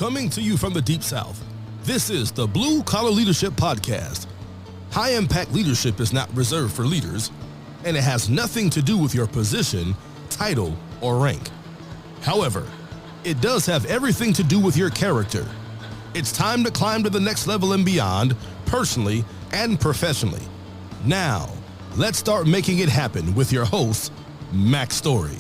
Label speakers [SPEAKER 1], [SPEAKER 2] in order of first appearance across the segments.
[SPEAKER 1] Coming to you from the Deep South, this is the Blue Collar Leadership Podcast. High-impact leadership is not reserved for leaders, and it has nothing to do with your position, title, or rank. However, it does have everything to do with your character. It's time to climb to the next level and beyond, personally and professionally. Now, let's start making it happen with your host, Mac Story.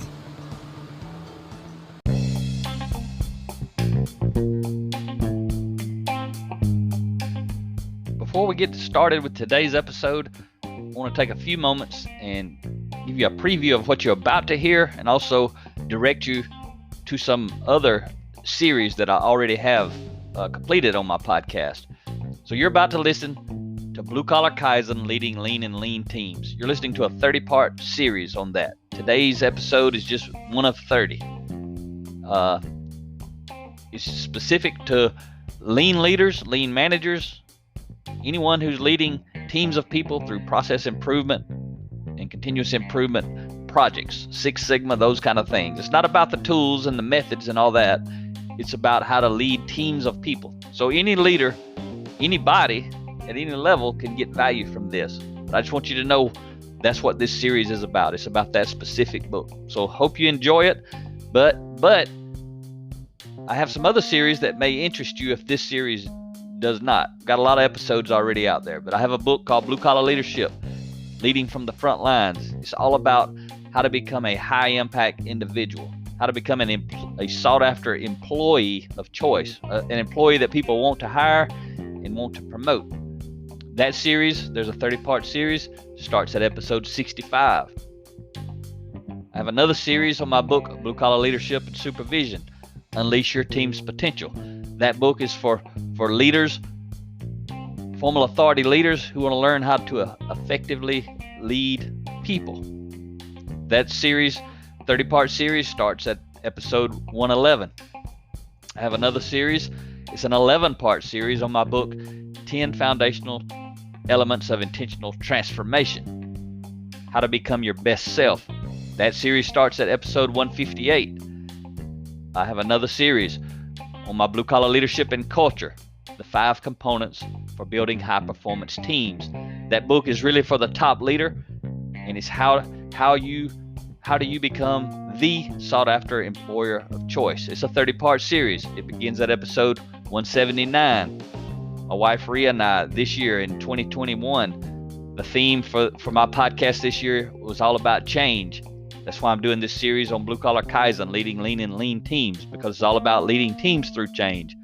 [SPEAKER 2] Before we get started with today's episode, I want to take a few moments and give you a preview of what you're about to hear and also direct you to some other series that I already have completed on my podcast. So you're about to listen to Blue Collar Kaizen, Leading Lean and Lean Teams. You're listening to a 30-part series on that. Today's episode is just one of 30. It's specific to lean leaders, lean managers, anyone who's leading teams of people through process improvement and continuous improvement projects, Six Sigma, those kind of things. It's not about the tools and the methods and all that. It's about how to lead teams of people. So any leader, anybody at any level can get value from this. But I just want you to know that's what this series is about. It's about that specific book. So hope you enjoy it. But I have some other series that may interest you if this series does not. Got a lot of episodes already out there, but I have a book called Blue Collar Leadership, Leading from the Front Lines. It's all about how to become a high impact individual, how to become a sought after employee of choice, an employee that people want to hire and want to promote. That series, there's a 30-part series, starts at episode 65. I have another series on my book, Blue Collar Leadership and Supervision, Unleash Your Team's Potential. That book is for leaders, formal authority leaders who want to learn how to effectively lead people. That series, 30-part series, starts at episode 111. I have another series. It's an 11-part series on my book, 10 Foundational Elements of Intentional Transformation, How to Become Your Best Self. That series starts at episode 158. I have another series on my Blue Collar Leadership and Culture, the 5 components for building high-performance teams. That book is really for the top leader, and it's how do you become the sought-after employer of choice. It's a 30-part series. It begins at episode 179. My wife Rhea and I, this year in 2021, the theme for my podcast this year was all about change. That's why I'm doing this series on Blue Collar Kaizen, Leading Lean and Lean Teams, because it's all about leading teams through change.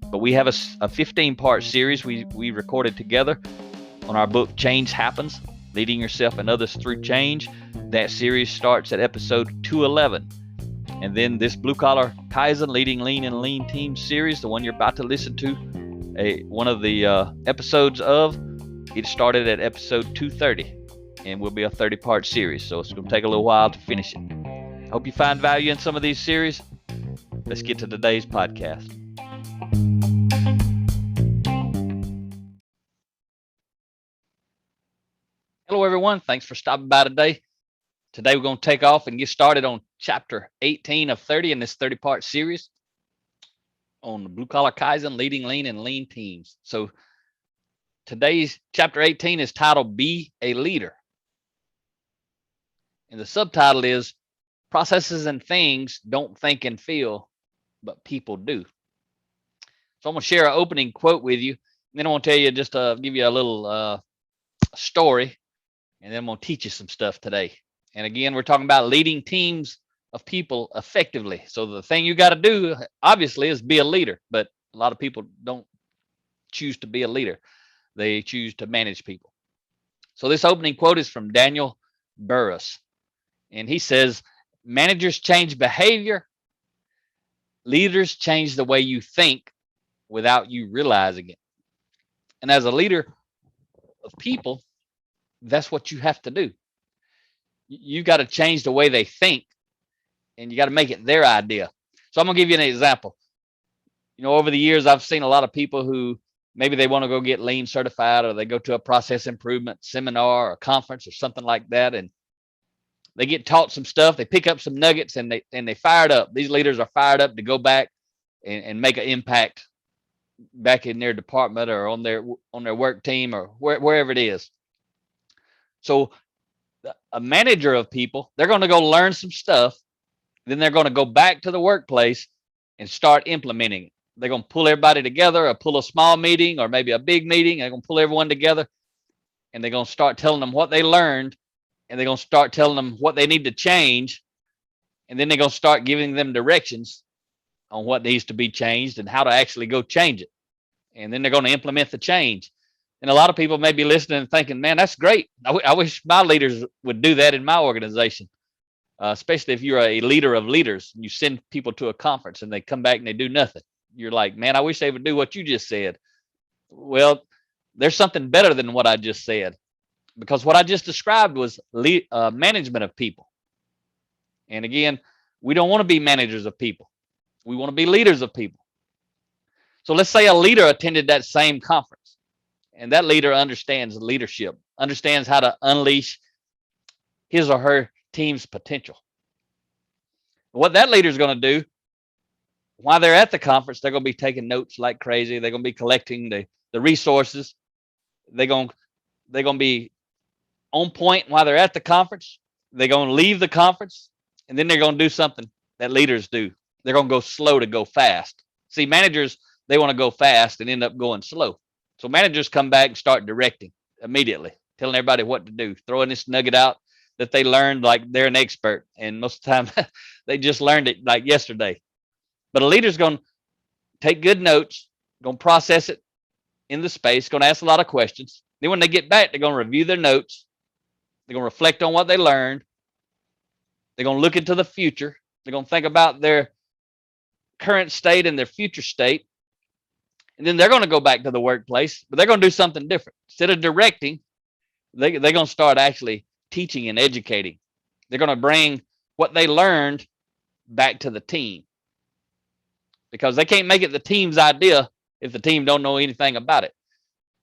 [SPEAKER 2] But we have a 15-part series we recorded together on our book, Change Happens, Leading Yourself and Others Through Change. That series starts at episode 211. And then this Blue Collar Kaizen, Leading Lean and Lean Teams series, the one you're about to listen to, one of the episodes of, it started at episode 230. And will be a 30-part series, so it's going to take a little while to finish it. Hope you find value in some of these series. Let's get to today's podcast. Hello, everyone. Thanks for stopping by today. Today, we're going to take off and get started on chapter 18 of 30 in this 30-part series on the Blue Collar Kaizen, Leading Lean and Lean Teams. So today's chapter 18 is titled Be a Leader. And the subtitle is Processes and Things Don't Think and Feel, but People Do. So I'm going to share an opening quote with you. And then I want to tell you, just give you a little story. And then I'm going to teach you some stuff today. And again, we're talking about leading teams of people effectively. So the thing you got to do, obviously, is be a leader. But a lot of people don't choose to be a leader. They choose to manage people. So this opening quote is from Daniel Burrus. And he says, managers change behavior. Leaders change the way you think without you realizing it. And as a leader of people, that's what you have to do. You got to change the way they think, and you got to make it their idea. So I'm going to give you an example. You know, over the years, I've seen a lot of people who maybe they want to go get lean certified, or they go to a process improvement seminar or conference or something like that. And they get taught some stuff, they pick up some nuggets, and they fired up. These leaders are fired up to go back and make an impact back in their department or on their work team or wherever it is. So a manager of people, they're going to go learn some stuff. Then they're going to go back to the workplace and start implementing it. They're going to pull everybody together, or pull a small meeting or maybe a big meeting. They're going to pull everyone together, and they're going to start telling them what they learned, and they're going to start telling them what they need to change. And then they're going to start giving them directions on what needs to be changed and how to actually go change it. And then they're going to implement the change. And a lot of people may be listening and thinking, man, that's great. I wish my leaders would do that in my organization. Especially if you're a leader of leaders, you send people to a conference and they come back and they do nothing. You're like, man, I wish they would do what you just said. Well, there's something better than what I just said, because what I just described was management of people. And again, we don't want to be managers of people. We want to be leaders of people. So let's say a leader attended that same conference, and that leader understands leadership, understands how to unleash his or her team's potential. What that leader is going to do while they're at the conference, they're going to be taking notes like crazy. They're going to be collecting the resources. They're going to be on point while they're at the conference. They're going to leave the conference, and then they're going to do something that leaders do. They're going to go slow to go fast. See, managers, they want to go fast and end up going slow. So managers come back and start directing immediately, telling everybody what to do, throwing this nugget out that they learned like they're an expert. And most of the time, they just learned it like yesterday. But a leader's going to take good notes, going to process it in the space, going to ask a lot of questions. Then when they get back, they're going to review their notes. They're going to reflect on what they learned. They're going to look into the future. They're going to think about their current state and their future state. And then they're going to go back to the workplace, but they're going to do something different. Instead of directing, they're going to start actually teaching and educating. They're going to bring what they learned back to the team, because they can't make it the team's idea if the team don't know anything about it.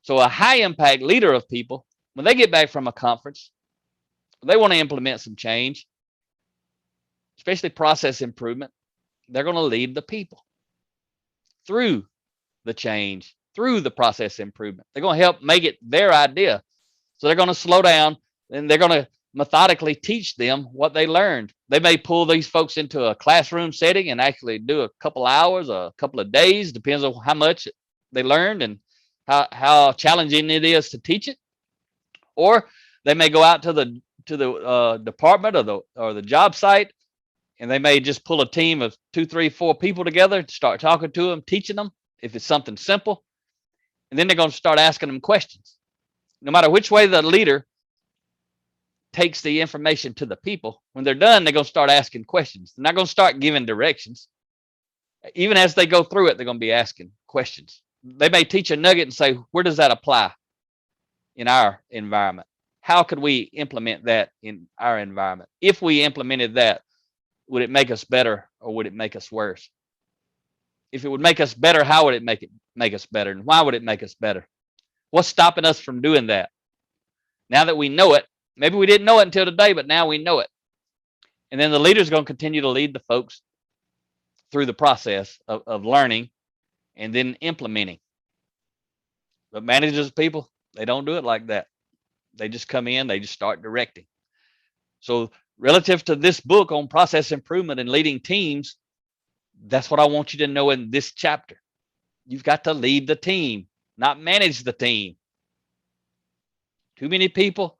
[SPEAKER 2] So a high impact leader of people, when they get back from a conference, they want to implement some change, especially process improvement. They're going to lead the people through the change, through the process improvement. They're going to help make it their idea. So they're going to slow down, and they're going to methodically teach them what they learned. They may pull these folks into a classroom setting and actually do a couple hours, a couple of days, depends on how much they learned and how challenging it is to teach it. Or they may go out to the department or the job site, and they may just pull a team of 2, 3, 4 people together to start talking to them, teaching them if it's something simple. And then they're going to start asking them questions. No matter which way the leader takes the information to the people, when they're done, they're going to start asking questions. They're not going to start giving directions. Even as they go through it, they're going to be asking questions. They may teach a nugget and say, where does that apply in our environment? How could we implement that in our environment? If we implemented that, would it make us better or would it make us worse? If it would make us better, how would it make us better? And why would it make us better? What's stopping us from doing that? Now that we know it, maybe we didn't know it until today, but now we know it. And then the leader is going to continue to lead the folks through the process of learning and then implementing. But managers, people, they don't do it like that. They just come in, they just start directing. So relative to this book on process improvement and leading teams, that's what I want you to know in this chapter. You've got to lead the team, not manage the team. Too many people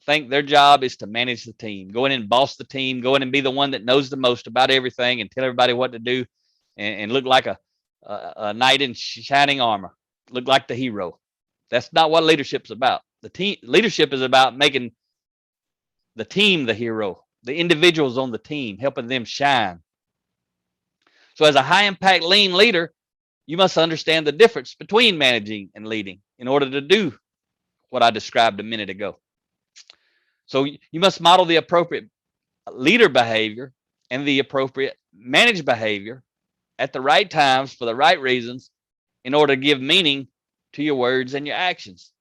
[SPEAKER 2] think their job is to manage the team, go in and boss the team, go in and be the one that knows the most about everything and tell everybody what to do and look like a knight in shining armor, look like the hero. That's not what leadership's about. Leadership is about making the team the hero, the individuals on the team, helping them shine. So as a high impact lean leader, you must understand the difference between managing and leading in order to do what I described a minute ago. So you must model the appropriate leader behavior and the appropriate managed behavior at the right times for the right reasons in order to give meaning to your words and your actions.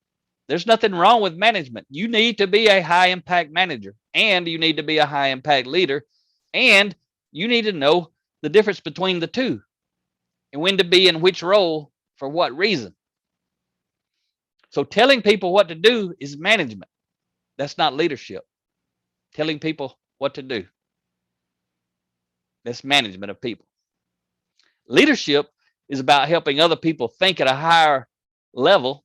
[SPEAKER 2] There's nothing wrong with management. You need to be a high impact manager, and you need to be a high impact leader, and you need to know the difference between the two. and when to be in which role for what reason. So telling people what to do is management. That's not leadership. Telling people what to do. That's management of people. Leadership is about helping other people think at a higher level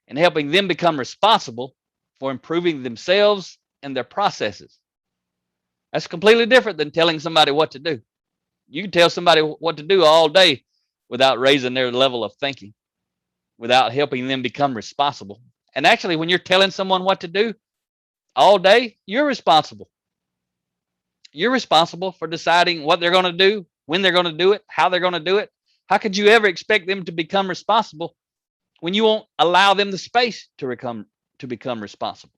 [SPEAKER 2] and helping them become responsible for improving themselves and their processes. That's completely different than telling somebody what to do. You can tell somebody what to do all day without raising their level of thinking, without helping them become responsible. And actually, when you're telling someone what to do all day, you're responsible. You're responsible for deciding what they're going to do, when they're going to do it, how they're going to do it. How could you ever expect them to become responsible when you won't allow them the space to become responsible?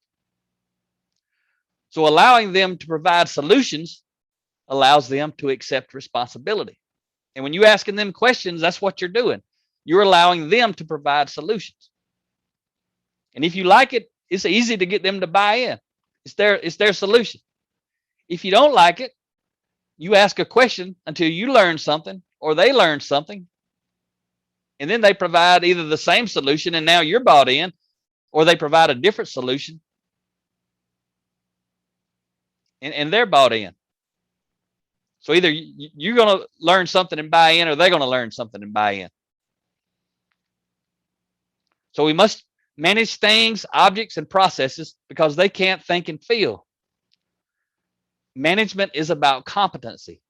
[SPEAKER 2] So allowing them to provide solutions allows them to accept responsibility. And when you're asking them questions, that's what you're doing. You're allowing them to provide solutions. And if you like it, it's easy to get them to buy in. It's their solution. If you don't like it, you ask a question until you learn something or they learn something. And then they provide either the same solution and now you're bought in, or they provide a different solution and they're bought in. So either you're going to learn something and buy in, or they're going to learn something and buy in. So we must manage things, objects, and processes because they can't think and feel. Management is about competency.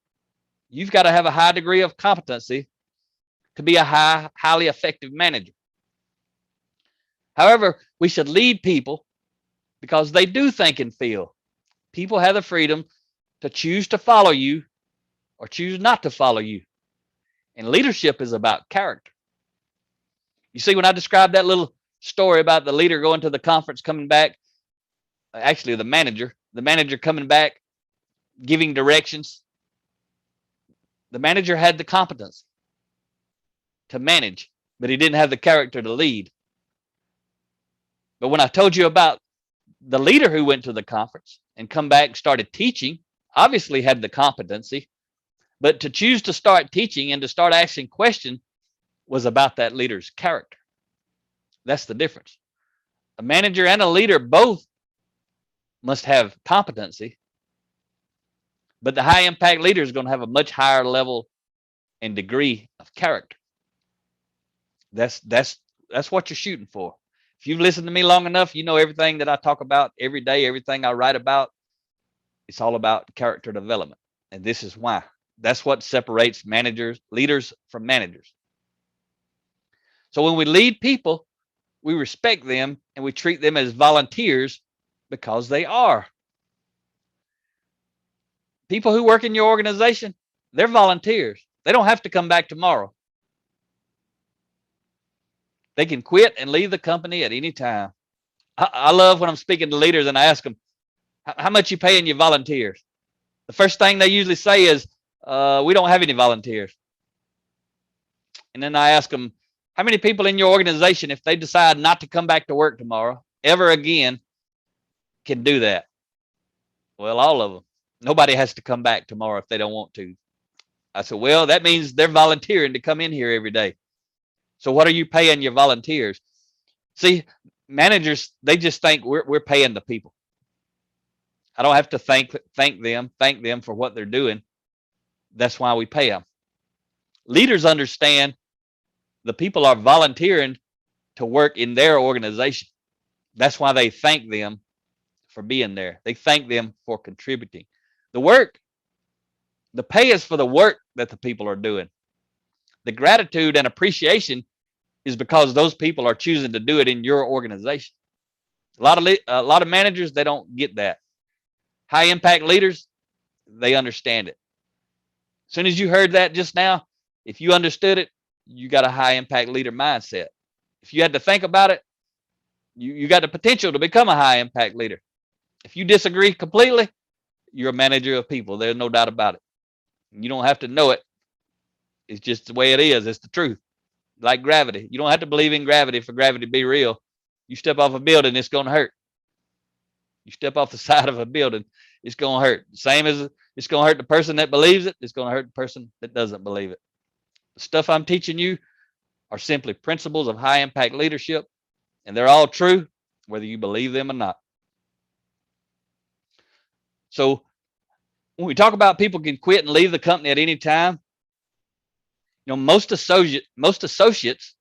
[SPEAKER 2] You've got to have a high degree of competency to be a highly effective manager. However, we should lead people because they do think and feel. People have the freedom to choose to follow you or choose not to follow you. And leadership is about character. You see, when I described that little story about the leader going to the conference, coming back, actually the manager coming back, giving directions, the manager had the competence to manage, but he didn't have the character to lead. But when I told you about the leader who went to the conference and come back and started teaching, obviously had the competency, but to choose to start teaching and to start asking questions was about that leader's character. That's the difference. A manager and a leader both must have competency, but the high impact leader is going to have a much higher level and degree of character. That's what you're shooting for. If you've listened to me long enough, you know everything that I talk about every day, everything I write about, it's all about character development. And this is why. That's what separates leaders from managers. So when we lead people, we respect them and we treat them as volunteers because they are. People who work in your organization, they're volunteers. They don't have to come back tomorrow. They can quit and leave the company at any time. I love when I'm speaking to leaders and I ask them, how much you paying your volunteers? The first thing they usually say is, we don't have any volunteers. And then I ask them, how many people in your organization, if they decide not to come back to work tomorrow, ever again, can do that? Well, all of them. Nobody has to come back tomorrow if they don't want to. I said, well, that means they're volunteering to come in here every day. So what are you paying your volunteers? See, managers, they just think we're paying the people. I don't have to thank them for what they're doing. That's why we pay them. Leaders understand the people are volunteering to work in their organization. That's why they thank them for being there. They thank them for contributing. The pay is for the work that the people are doing. The gratitude and appreciation is because those people are choosing to do it in your organization. A lot of managers, they don't get that. High impact leaders, they understand it. As soon as you heard that just now, if you understood it, you got a high impact leader mindset. If you had to think about it, you got the potential to become a high impact leader. If you disagree completely, you're a manager of people. There's no doubt about it. You don't have to know it. It's just the way it is. It's the truth. Like gravity. You don't have to believe in gravity for gravity to be real. You step off a building, it's going to hurt. You step off the side of a building, it's going to hurt. Same as it's going to hurt the person that believes it, it's going to hurt the person that doesn't believe it. stuff I'm teaching you are simply principles of high impact leadership, and they're all true, whether you believe them or not. So when we talk about people can quit and leave the company at any time, most associates,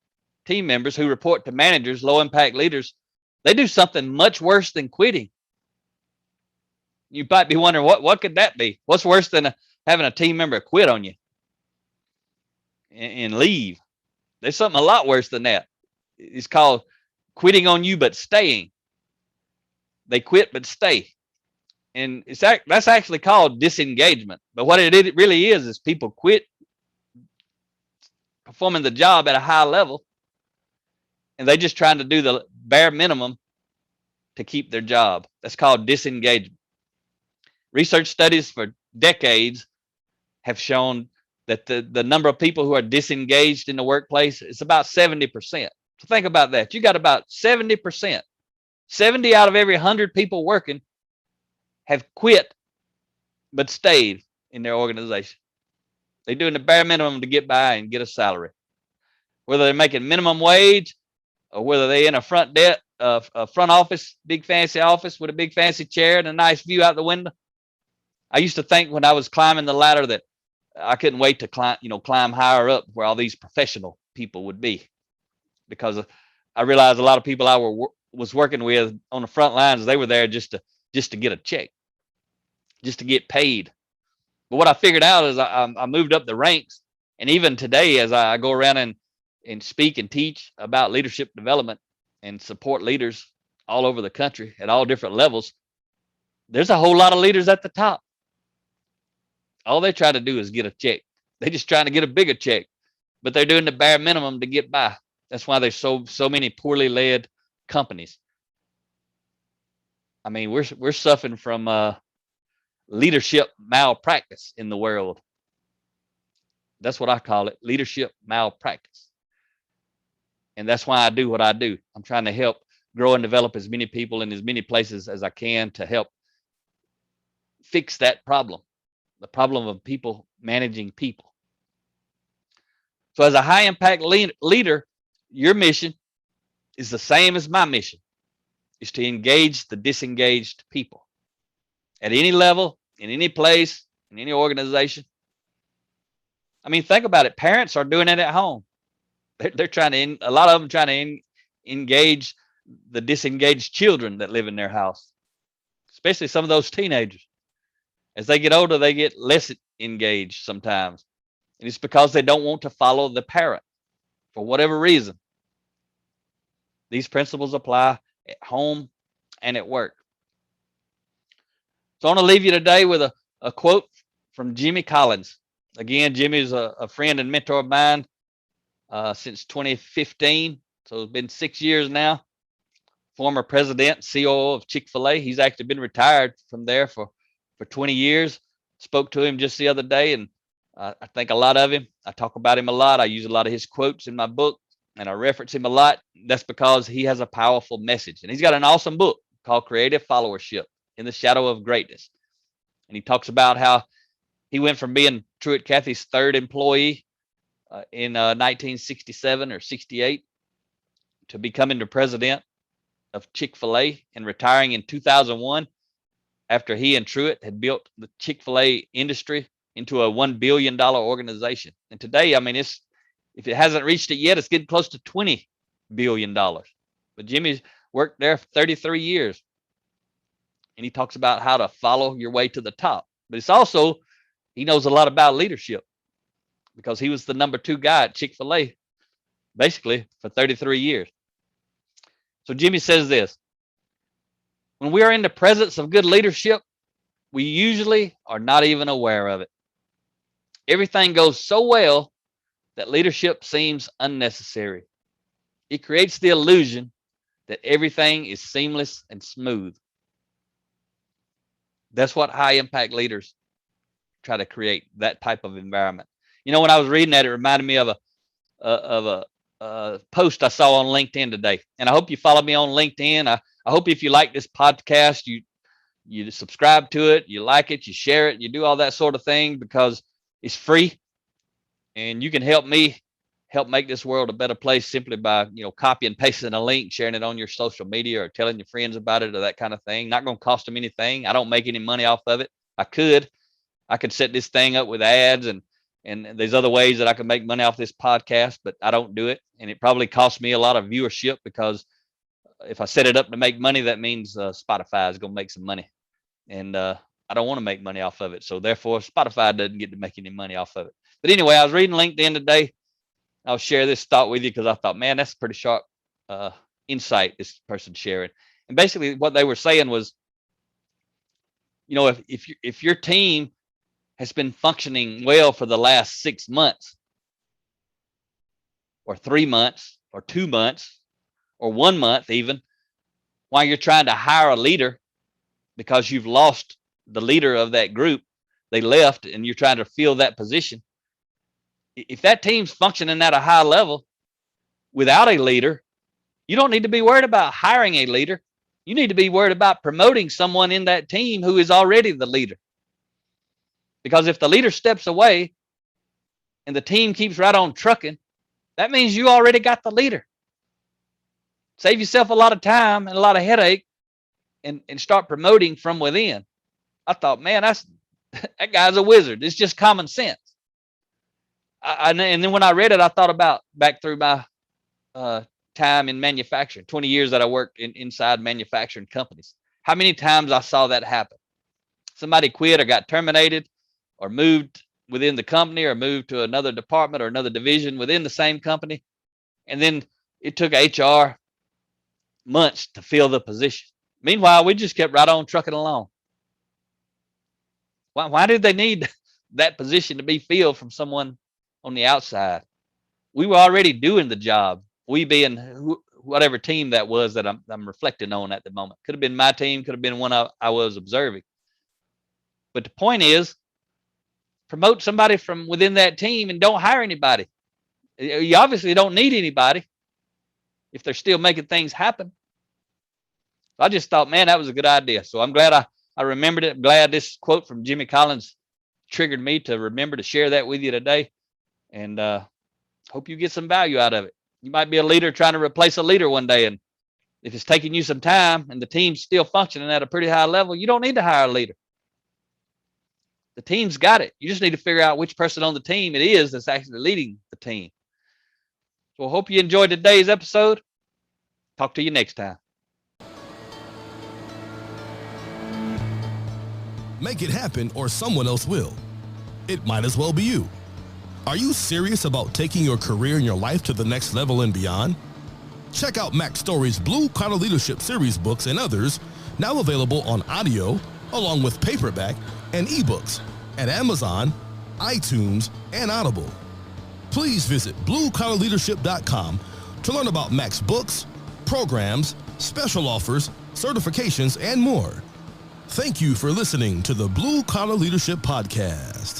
[SPEAKER 2] team members who report to managers, low impact leaders, they do something much worse than quitting. You might be wondering, what could that be? What's worse than having a team member quit on you and leave? There's something a lot worse than that. It's called quitting on you but staying. They quit but stay. And that's actually called disengagement. But what it really is people quit performing the job at a high level, and they just trying to do the bare minimum to keep their job. That's called disengagement. Research studies for decades have shown that the number of people who are disengaged in the workplace is about 70%. So think about that. You got about 70%. 70 out of every 100 people working have quit but stayed in their organization. They're doing the bare minimum to get by and get a salary. Whether they're making minimum wage or whether they're in a front office, big fancy office with a big fancy chair and a nice view out the window. I used to think when I was climbing the ladder that I couldn't wait to climb higher up where all these professional people would be, because I realized a lot of people I was working with on the front lines, they were there just to get a check, just to get paid. But what I figured out is I moved up the ranks, and even today, as I go around and speak and teach about leadership development and support leaders all over the country at all different levels, there's a whole lot of leaders at the top. All they try to do is get a check. They're just trying to get a bigger check, but they're doing the bare minimum to get by. That's why there's so many poorly led companies. I mean, we're suffering from leadership malpractice in the world. That's what I call it, leadership malpractice. And that's why I do what I do. I'm trying to help grow and develop as many people in as many places as I can to help fix that problem, the problem of people managing people. So as a high impact leader, your mission is the same as my mission, is to engage the disengaged people at any level, in any place, in any organization. I mean, think about it. Parents are doing it at home. They're trying to, a lot of them trying to engage the disengaged children that live in their house, especially some of those teenagers. As they get older, they get less engaged sometimes. And it's because they don't want to follow the parent for whatever reason. These principles apply at home and at work. So I want to leave you today with a quote from Jimmy Collins. Again, Jimmy is a friend and mentor of mine since 2015. So it's been 6 years now. Former president, COO of Chick-fil-A. He's actually been retired from there for 20 years. Spoke to him just the other day, and I think a lot of him. I talk about him a lot. I use a lot of his quotes in my book, and I reference him a lot. That's because he has a powerful message. And he's got an awesome book called Creative Followership: In the Shadow of Greatness. And he talks about how he went from being Truett Cathy's third employee in 1967 or 68 to becoming the president of Chick-fil-A and retiring in 2001 after he and Truett had built the Chick-fil-A industry into a $1 billion organization. And today, I mean, if it hasn't reached it yet, it's getting close to $20 billion. But Jimmy's worked there for 33 years. And he talks about how to follow your way to the top. But it's also, he knows a lot about leadership because he was the number 2 guy at Chick-fil-A basically for 33 years. So Jimmy says this: when we are in the presence of good leadership, we usually are not even aware of it. Everything goes so well that leadership seems unnecessary. It creates the illusion that everything is seamless and smooth. That's what high impact leaders try to create, that type of environment. You know, when I was reading that, it reminded me of a post I saw on LinkedIn today. And I hope you follow me on LinkedIn. I hope if you like this podcast, you subscribe to it, you like it, you share it, you do all that sort of thing, because it's free And you can help me help make this world a better place simply by, copy and pasting a link, sharing it on your social media, or telling your friends about it, or that kind of thing. Not going to cost them anything. I don't make any money off of it. I could set this thing up with ads and there's other ways that I can make money off this podcast, but I don't do it. And it probably costs me a lot of viewership, because if I set it up to make money, that means Spotify is going to make some money. And I don't want to make money off of it. So therefore, Spotify doesn't get to make any money off of it. But anyway, I was reading LinkedIn today. I'll share this thought with you because I thought, man, that's a pretty sharp insight this person sharing. And basically what they were saying was, if your team has been functioning well for the last 6 months or 3 months or 2 months or 1 month even, while you're trying to hire a leader because you've lost the leader of that group, they left, and you're trying to fill that position. If that team's functioning at a high level without a leader, you don't need to be worried about hiring a leader. You need to be worried about promoting someone in that team who is already the leader. Because if the leader steps away and the team keeps right on trucking, that means you already got the leader. Save yourself a lot of time and a lot of headache and start promoting from within. I thought, man, that guy's a wizard. It's just common sense. And then when I read it, I thought about back through my time in manufacturing, 20 years that I worked inside manufacturing companies. How many times I saw that happen? Somebody quit or got terminated or moved within the company or moved to another department or another division within the same company. And then it took HR months to fill the position. Meanwhile, we just kept right on trucking along. Why did they need that position to be filled from someone on the outside? We were already doing the job. We being whatever team that was that I'm reflecting on at the moment. Could have been my team, could have been one I was observing. But the point is, promote somebody from within that team and don't hire anybody. You obviously don't need anybody if they're still making things happen. I just thought, man, that was a good idea. So I'm glad I remembered it. I'm glad this quote from Jimmy Collins triggered me to remember to share that with you today. And hope you get some value out of it. You might be a leader trying to replace a leader one day. And if it's taking you some time and the team's still functioning at a pretty high level, you don't need to hire a leader. The team's got it. You just need to figure out which person on the team it is that's actually leading the team. So I hope you enjoyed today's episode. Talk to you next time.
[SPEAKER 1] Make it happen or someone else will. It might as well be you. Are you serious about taking your career and your life to the next level and beyond? Check out Mac Story's Blue Collar Leadership Series books and others, now available on audio, along with paperback and ebooks at Amazon, iTunes, and Audible. Please visit bluecollarleadership.com to learn about Mac's books, programs, special offers, certifications, and more. Thank you for listening to the Blue Collar Leadership Podcast.